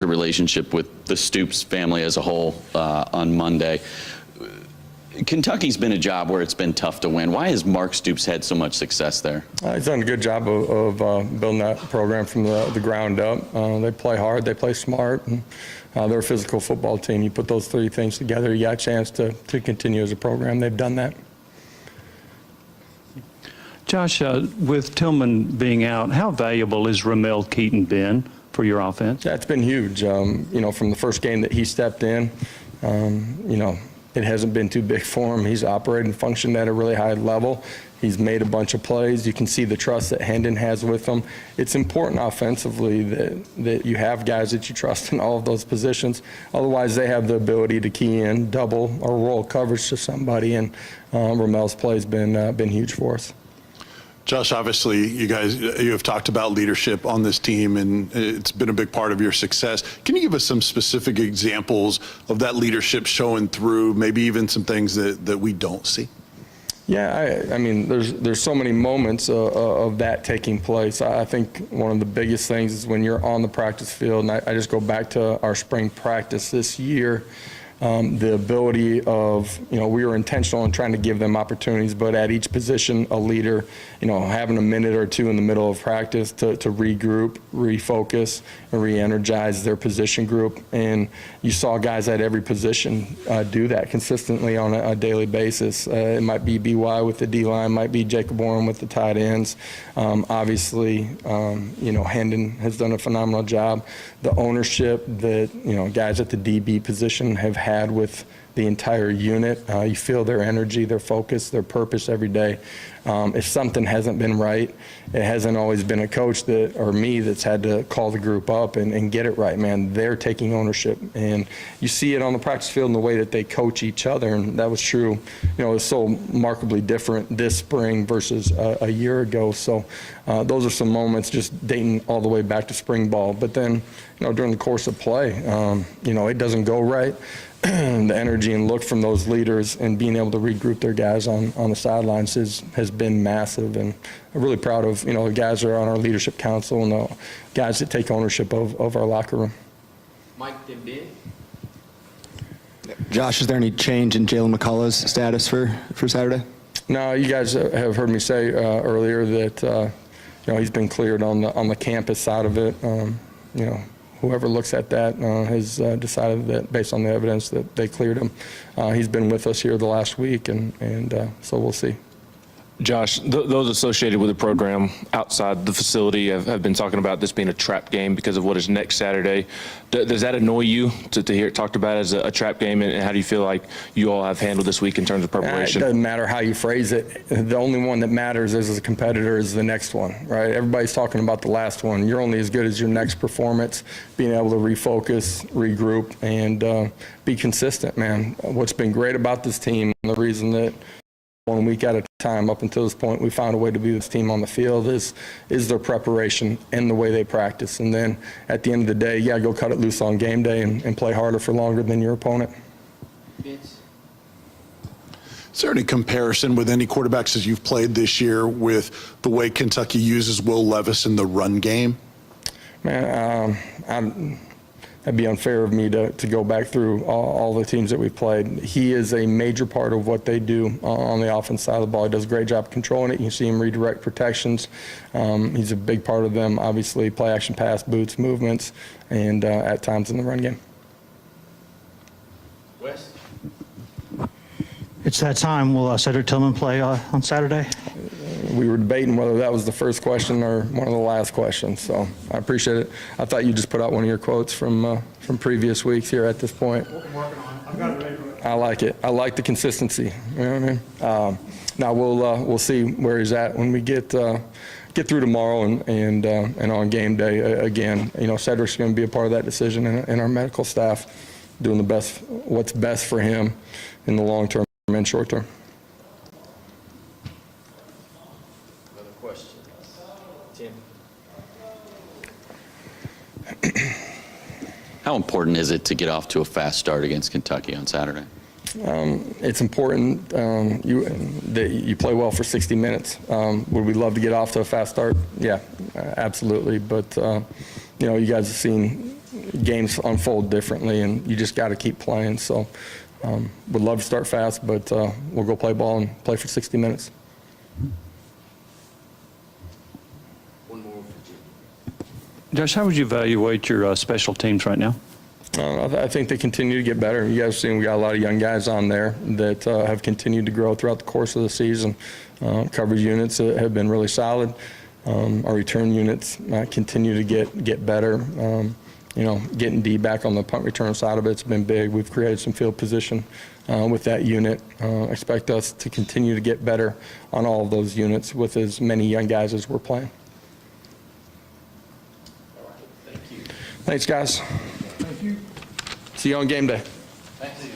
relationship with the Stoops family as a whole on Monday. Kentucky's been a job where it's been tough to win. Why has Mark Stoops had so much success there? He's done a good job of building that program from the ground up. They play hard, they play smart, and they're a physical football team. You put those three things together, you got a chance to continue as a program. They've done that. Josh, with Tillman being out, how valuable has Ramel Keaton been for your offense? Yeah, it's been huge. You know, from the first game that he stepped in, you know, it hasn't been too big for him. He's operated and functioned at a really high level. He's made a bunch of plays. You can see the trust that Hendon has with him. It's important offensively that you have guys that you trust in all of those positions. Otherwise, they have the ability to key in, double, or roll coverage to somebody, and Ramel's play has been huge for us. Josh, obviously, you have talked about leadership on this team, and it's been a big part of your success. Can you give us some specific examples of that leadership showing through, maybe even some things that we don't see? Yeah, I mean, there's so many moments of that taking place. I think one of the biggest things is when you're on the practice field, and I just go back to our spring practice this year. The ability of, you know, we were intentional in trying to give them opportunities, but at each position, a leader, you know, having a minute or two in the middle of practice to regroup, refocus, and re-energize their position group. And you saw guys at every position do that consistently on a daily basis. It might be BY with the D-line, might be Jacob Warren with the tight ends. Obviously, you know, Hendon has done a phenomenal job. The ownership that, you know, guys at the DB position have had with the entire unit. You feel their energy, their focus, their purpose every day. If something hasn't been right, it hasn't always been a coach that, or me, that's had to call the group up and get it right, man. They're taking ownership, and you see it on the practice field in the way that they coach each other, and that was true. You know, it's so remarkably different this spring versus a year ago. So those are some moments just dating all the way back to spring ball. But then, you know, during the course of play, you know, it doesn't go right. The energy and look from those leaders and being able to regroup their guys on the sidelines has been massive, and I'm really proud of, you know, the guys that are on our leadership council and the guys that take ownership of our locker room. Mike Denby. Josh, is there any change in Jayla McCullough's status for Saturday? No, you guys have heard me say earlier that you know, he's been cleared on the campus side of it. You know, whoever looks at that has decided that based on the evidence that they cleared him. He's been with us here the last week, and so we'll see. Josh, those associated with the program outside the facility have been talking about this being a trap game because of what is next Saturday. Does that annoy you to hear it talked about as a trap game, and how do you feel like you all have handled this week in terms of preparation? It doesn't matter how you phrase it. The only one that matters as a competitor is the next one, right? Everybody's talking about the last one. You're only as good as your next performance, being able to refocus, regroup, and be consistent, man. What's been great about this team, and the reason that 1 week at a time up until this point we found a way to be this team on the field is their preparation and the way they practice. And then at the end of the day, yeah, go cut it loose on game day and play harder for longer than your opponent. Is there any comparison with any quarterbacks as you've played this year with the way Kentucky uses Will Levis in the run game? Man, that'd be unfair of me to go back through all the teams that we've played. He is a major part of what they do on the offense side of the ball. He does a great job controlling it. You see him redirect protections. He's a big part of them, obviously, play action pass, boots, movements, and at times in the run game. West. It's that time. Will Cedric Tillman play on Saturday? We were debating whether that was the first question or one of the last questions, so I appreciate it. I thought you just put out one of your quotes from previous weeks here at this point. I'm working on it. I've got it ready. I like it. I like the consistency. You know what I mean? Now we'll see where he's at when we get through tomorrow and on game day. Again, you know, Cedric's going to be a part of that decision, and our medical staff doing what's best for him in the long term and short term. Another question. Tim. How important is it to get off to a fast start against Kentucky on Saturday? It's important that you play well for 60 minutes. Would we love to get off to a fast start? Yeah, absolutely. But you know, you guys have seen, games unfold differently, and you just got to keep playing. So would love to start fast, but we'll go play ball and play for 60 minutes. One more for Jim. Josh, how would you evaluate your special teams right now? I think they continue to get better. You guys have seen we got a lot of young guys on there that have continued to grow throughout the course of the season. Coverage units have been really solid. Our return units continue to get better. Getting D back on the punt return side of it's been big. We've created some field position with that unit. Expect us to continue to get better on all of those units with as many young guys as we're playing. Thank you. Thanks, guys. See you on game day. Thank you.